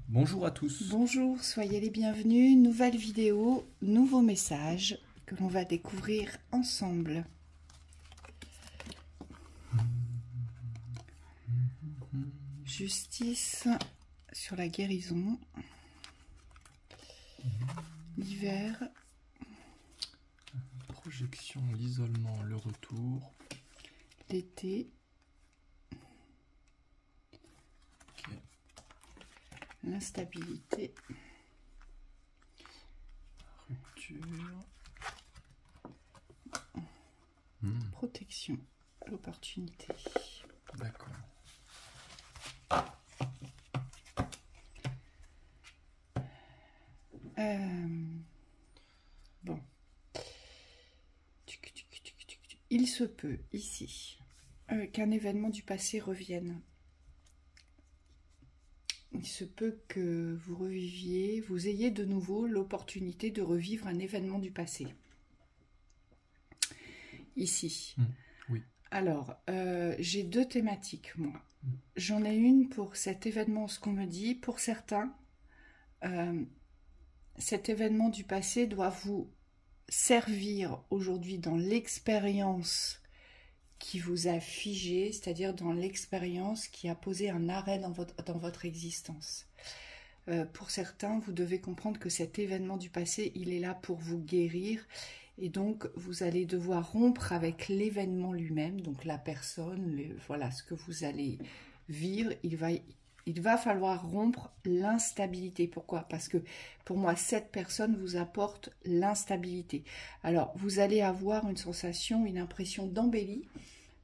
Bonjour à tous. Bonjour, soyez les bienvenus. Nouvelle vidéo, nouveau message que l'on va découvrir ensemble. Justice sur la guérison. L'hiver. Projection, l'isolement, le retour. L'été. Okay. L'instabilité. Rupture. Protection. L'opportunité. D'accord. Bon. Il se peut, ici, qu'un événement du passé revienne. Il se peut que vous reviviez, vous ayez de nouveau l'opportunité de revivre un événement du passé. Ici. Oui. Alors, j'ai deux thématiques, moi. J'en ai une pour cet événement, ce qu'on me dit. Pour certains, cet événement du passé doit vous servir aujourd'hui dans l'expérience qui vous a figé, c'est-à-dire dans l'expérience qui a posé un arrêt dans votre existence. Pour certains, vous devez comprendre que cet événement du passé, il est là pour vous guérir, et donc vous allez devoir rompre avec l'événement lui-même, donc la personne, voilà ce que vous allez vivre. Il va falloir rompre l'instabilité. Pourquoi? Parce que pour moi, cette personne vous apporte l'instabilité. Alors, vous allez avoir une sensation, une impression d'embellie,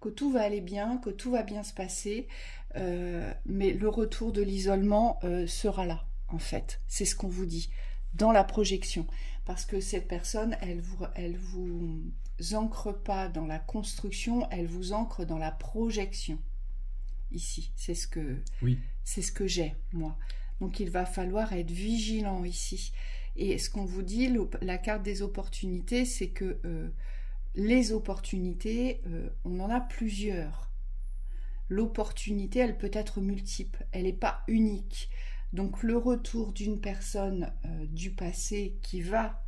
que tout va aller bien, que tout va bien se passer, mais le retour de l'isolement sera là, en fait. C'est ce qu'on vous dit dans la projection. Parce que cette personne, elle vous ancre pas dans la construction, elle vous ancre dans la projection. Ici, c'est ce que j'ai, moi. Donc, il va falloir être vigilant ici. Et ce qu'on vous dit, la carte des opportunités, c'est que les opportunités, on en a plusieurs. L'opportunité, elle peut être multiple, elle n'est pas unique. Donc, le retour d'une personne du passé qui va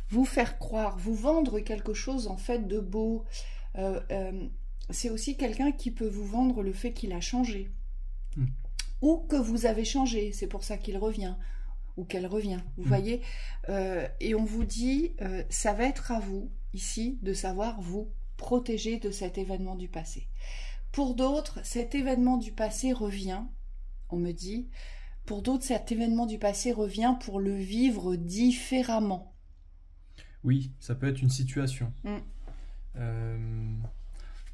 vous faire croire, vous vendre quelque chose, en fait, de beau, c'est aussi quelqu'un qui peut vous vendre le fait qu'il a changé. Ou que vous avez changé, c'est pour ça qu'il revient. Ou qu'elle revient, vous voyez. Et on vous dit, ça va être à vous, ici, de savoir vous protéger de cet événement du passé. Pour d'autres, cet événement du passé revient, on me dit, pour d'autres, cet événement du passé revient pour le vivre différemment. Oui, ça peut être une situation.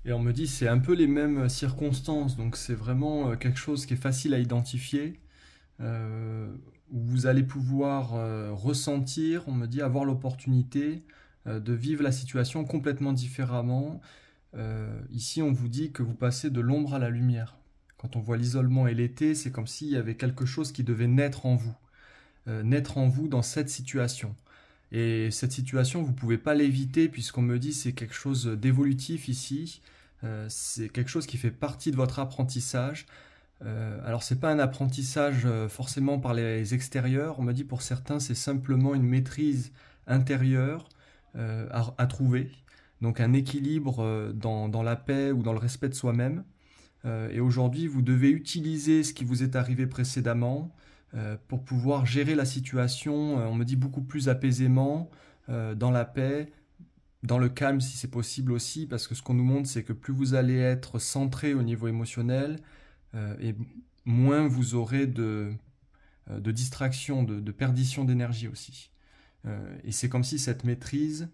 Et on me dit c'est un peu les mêmes circonstances, donc c'est vraiment quelque chose qui est facile à identifier, où vous allez pouvoir ressentir, on me dit, avoir l'opportunité de vivre la situation complètement différemment. Ici, on vous dit que vous passez de l'ombre à la lumière. Quand on voit l'isolement et l'été, c'est comme s'il y avait quelque chose qui devait naître en vous dans cette situation. Et cette situation, vous ne pouvez pas l'éviter, puisqu'on me dit c'est quelque chose d'évolutif ici. C'est quelque chose qui fait partie de votre apprentissage. Alors c'est pas un apprentissage forcément par les extérieurs. On me dit pour certains c'est simplement une maîtrise intérieure à trouver. Donc un équilibre dans la paix ou dans le respect de soi-même. Et aujourd'hui vous devez utiliser ce qui vous est arrivé précédemment pour pouvoir gérer la situation. On me dit beaucoup plus apaisément, dans la paix, dans le calme si c'est possible aussi, parce que ce qu'on nous montre c'est que plus vous allez être centré au niveau émotionnel, et moins vous aurez de distraction, de perdition d'énergie aussi. Et c'est comme si cette maîtrise,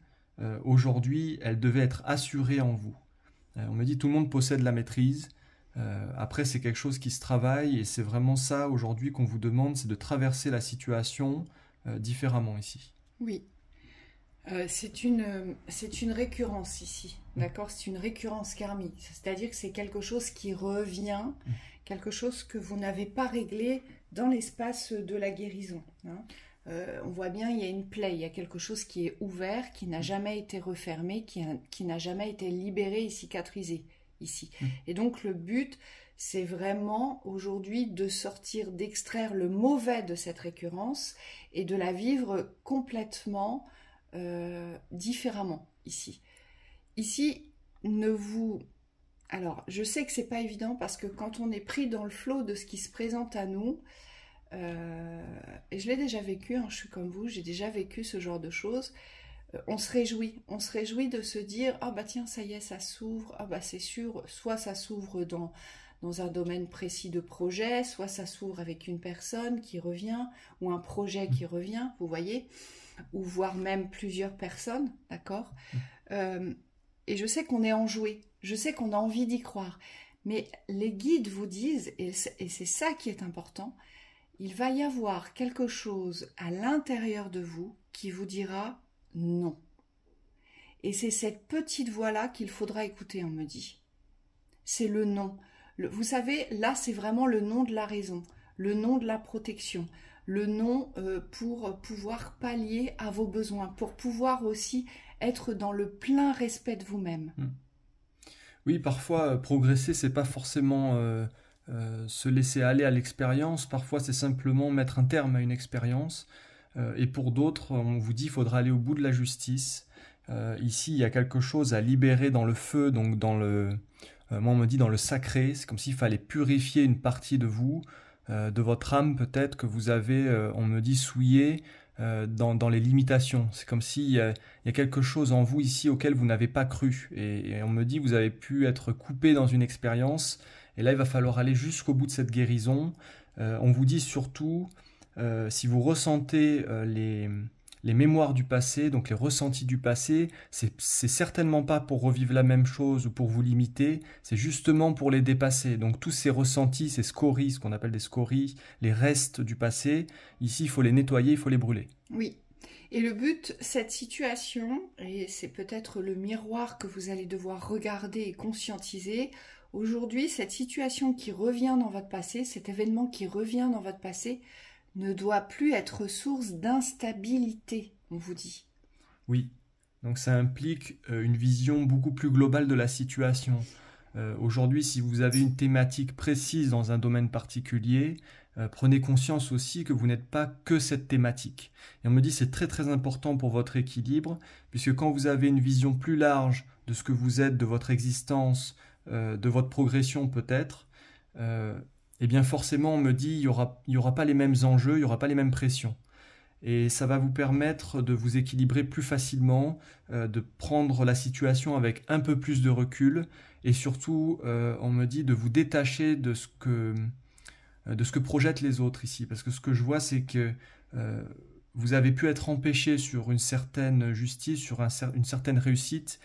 aujourd'hui, elle devait être assurée en vous. On me dit tout le monde possède la maîtrise. Après, c'est quelque chose qui se travaille, et c'est vraiment ça aujourd'hui qu'on vous demande, c'est de traverser la situation différemment ici. Oui. C'est une récurrence ici, d'accord? C'est une récurrence karmique, c'est-à-dire que c'est quelque chose qui revient, quelque chose que vous n'avez pas réglé dans l'espace de la guérison. Hein. On voit bien, il y a une plaie, il y a quelque chose qui est ouvert, qui n'a jamais été refermé, qui n'a jamais été libéré et cicatrisé ici. Et donc le but, c'est vraiment aujourd'hui de sortir, d'extraire le mauvais de cette récurrence et de la vivre complètement différemment ici. Ici, ne vous... Alors, je sais que c'est pas évident parce que quand on est pris dans le flot de ce qui se présente à nous, et je l'ai déjà vécu, hein, je suis comme vous, j'ai déjà vécu ce genre de choses, on se réjouit de se dire « Ah bah tiens, ça y est, ça s'ouvre, ah bah c'est sûr, soit ça s'ouvre dans un domaine précis de projet, soit ça s'ouvre avec une personne qui revient, ou un projet qui revient, vous voyez, ou voire même plusieurs personnes, d'accord et je sais qu'on est enjoué, je sais qu'on a envie d'y croire, mais les guides vous disent, et c'est ça qui est important, il va y avoir quelque chose à l'intérieur de vous qui vous dira non. Et c'est cette petite voix-là qu'il faudra écouter, on me dit. C'est le non. Vous savez, là, c'est vraiment le non de la raison, le non de la protection, le non pour pouvoir pallier à vos besoins, pour pouvoir aussi être dans le plein respect de vous-même. Oui, parfois, progresser, c'est pas forcément se laisser aller à l'expérience. Parfois, c'est simplement mettre un terme à une expérience. Et pour d'autres, on vous dit qu'il faudra aller au bout de la justice. Ici, il y a quelque chose à libérer dans le feu, donc dans le... moi, on me dit dans le sacré. C'est comme s'il fallait purifier une partie de vous, de votre âme peut-être, que vous avez, on me dit, souillé dans les limitations. C'est comme s'il y a quelque chose en vous ici auquel vous n'avez pas cru. Et on me dit, vous avez pu être coupé dans une expérience. Et là, il va falloir aller jusqu'au bout de cette guérison. On vous dit surtout, si vous ressentez les mémoires du passé, donc les ressentis du passé, c'est certainement pas pour revivre la même chose ou pour vous limiter, c'est justement pour les dépasser. Donc tous ces ressentis, ces scories, ce qu'on appelle des scories, les restes du passé, ici il faut les nettoyer, il faut les brûler. Oui. Et le but, cette situation, et c'est peut-être le miroir que vous allez devoir regarder et conscientiser, aujourd'hui, cette situation qui revient dans votre passé, cet événement qui revient dans votre passé, ne doit plus être source d'instabilité, on vous dit. Oui, donc ça implique une vision beaucoup plus globale de la situation. Aujourd'hui, si vous avez une thématique précise dans un domaine particulier, prenez conscience aussi que vous n'êtes pas que cette thématique. Et on me dit c'est très très important pour votre équilibre, puisque quand vous avez une vision plus large de ce que vous êtes, de votre existence, de votre progression peut-être, eh bien forcément on me dit il y aura pas les mêmes enjeux, il n'y aura pas les mêmes pressions. Et ça va vous permettre de vous équilibrer plus facilement, de prendre la situation avec un peu plus de recul, et surtout, on me dit de vous détacher de ce que projettent les autres ici. Parce que ce que je vois, c'est que vous avez pu être empêché sur une certaine justice, sur une certaine réussite,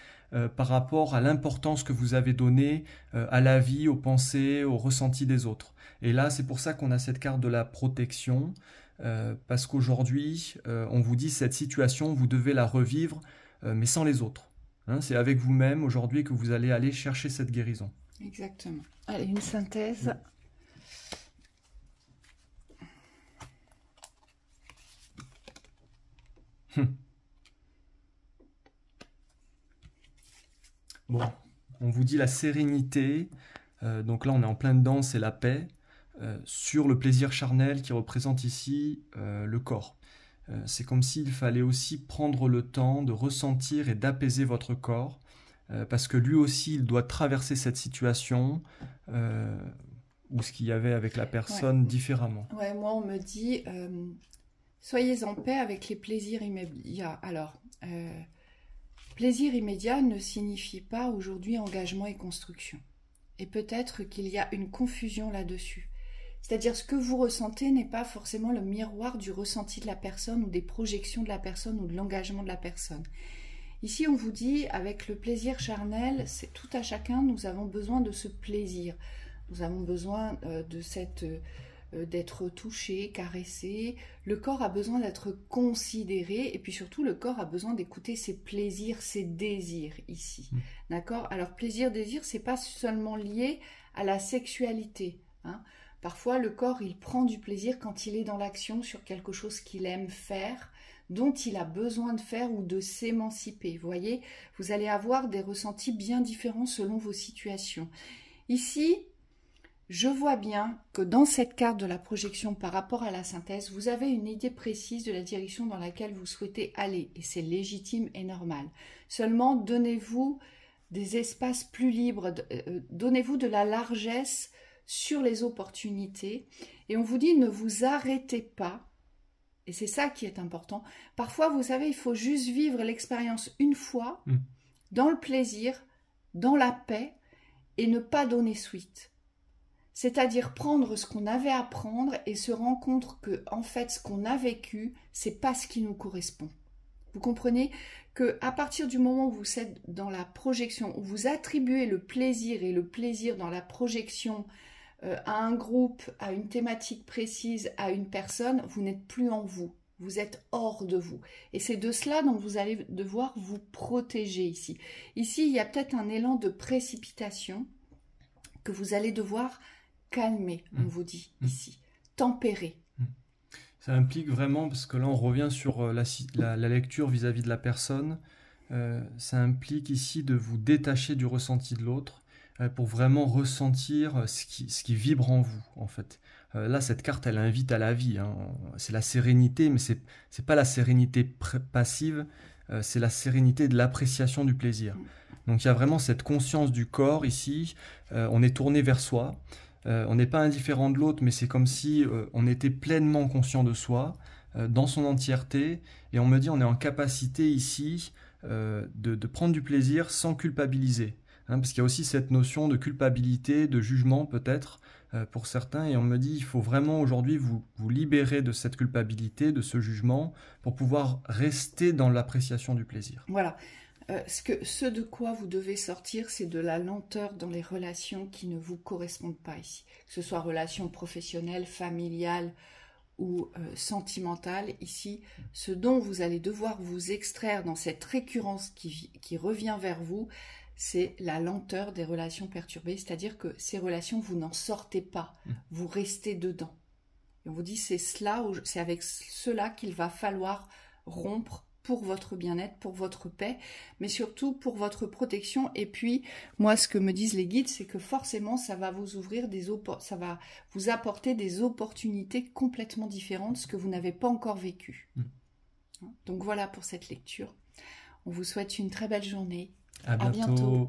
par rapport à l'importance que vous avez donnée à la vie, aux pensées, aux ressentis des autres. Et là, c'est pour ça qu'on a cette carte de la protection, parce qu'aujourd'hui, on vous dit cette situation, vous devez la revivre, mais sans les autres. Hein, c'est avec vous-même aujourd'hui que vous allez aller chercher cette guérison. Exactement. Allez, une synthèse. Bon, on vous dit la sérénité, donc là on est en plein dedans, c'est la paix, sur le plaisir charnel qui représente ici le corps. C'est comme s'il fallait aussi prendre le temps de ressentir et d'apaiser votre corps, parce que lui aussi il doit traverser cette situation, ou ce qu'il y avait avec la personne différemment. Ouais, moi on me dit, soyez en paix avec les plaisirs immédiats. Alors, plaisir immédiat ne signifie pas aujourd'hui engagement et construction. Et peut-être qu'il y a une confusion là-dessus. C'est-à-dire ce que vous ressentez n'est pas forcément le miroir du ressenti de la personne ou des projections de la personne ou de l'engagement de la personne. Ici, on vous dit, avec le plaisir charnel, c'est tout à chacun, nous avons besoin de ce plaisir. Nous avons besoin d'être touché, caressé. Le corps a besoin d'être considéré et puis surtout, le corps a besoin d'écouter ses plaisirs, ses désirs ici. D'accord ? Alors, plaisir, désir, c'est pas seulement lié à la sexualité, hein. Parfois, le corps, il prend du plaisir quand il est dans l'action sur quelque chose qu'il aime faire, dont il a besoin de faire ou de s'émanciper. Vous voyez, vous allez avoir des ressentis bien différents selon vos situations. Ici, Je vois bien que dans cette carte de la projection par rapport à la synthèse, vous avez une idée précise de la direction dans laquelle vous souhaitez aller. Et c'est légitime et normal. Seulement, donnez-vous des espaces plus libres, donnez-vous de la largesse sur les opportunités. Et on vous dit, ne vous arrêtez pas. Et c'est ça qui est important. Parfois, vous savez, il faut juste vivre l'expérience une fois, dans le plaisir, dans la paix, et ne pas donner suite. C'est-à-dire prendre ce qu'on avait à prendre et se rendre compte que, en fait, ce qu'on a vécu, c'est pas ce qui nous correspond. Vous comprenez que à partir du moment où vous êtes dans la projection, où vous attribuez le plaisir et le plaisir dans la projection à un groupe, à une thématique précise, à une personne, vous n'êtes plus en vous. Vous êtes hors de vous. Et c'est de cela dont vous allez devoir vous protéger ici. Ici, il y a peut-être un élan de précipitation que vous allez devoir calmer, on vous dit ici, tempérer. Ça implique vraiment, parce que là on revient sur la lecture vis-à-vis de la personne, ça implique ici de vous détacher du ressenti de l'autre pour vraiment ressentir ce qui vibre en vous, en fait. Là, cette carte, elle invite à la vie, hein. C'est la sérénité, mais c'est pas la sérénité passive, c'est la sérénité de l'appréciation du plaisir. Donc il y a vraiment cette conscience du corps ici, on est tourné vers soi, on n'est pas indifférent de l'autre, mais c'est comme si on était pleinement conscient de soi, dans son entièreté, et on me dit on est en capacité ici de prendre du plaisir sans culpabiliser. Hein, parce qu'il y a aussi cette notion de culpabilité, de jugement peut-être pour certains, et on me dit il faut vraiment aujourd'hui vous libérer de cette culpabilité, de ce jugement, pour pouvoir rester dans l'appréciation du plaisir. Voilà. Ce de quoi vous devez sortir, c'est de la lenteur dans les relations qui ne vous correspondent pas ici. Que ce soit relations professionnelles, familiales ou sentimentales. Ici, ce dont vous allez devoir vous extraire dans cette récurrence qui revient vers vous, c'est la lenteur des relations perturbées. C'est-à-dire que ces relations, vous n'en sortez pas. Vous restez dedans. Et on vous dit, c'est avec cela qu'il va falloir rompre pour votre bien-être, pour votre paix, mais surtout pour votre protection. Et puis, moi, ce que me disent les guides, c'est que forcément, ça va vous ouvrir ça va vous apporter des opportunités complètement différentes, ce que vous n'avez pas encore vécu. Donc voilà pour cette lecture. On vous souhaite une très belle journée. À bientôt.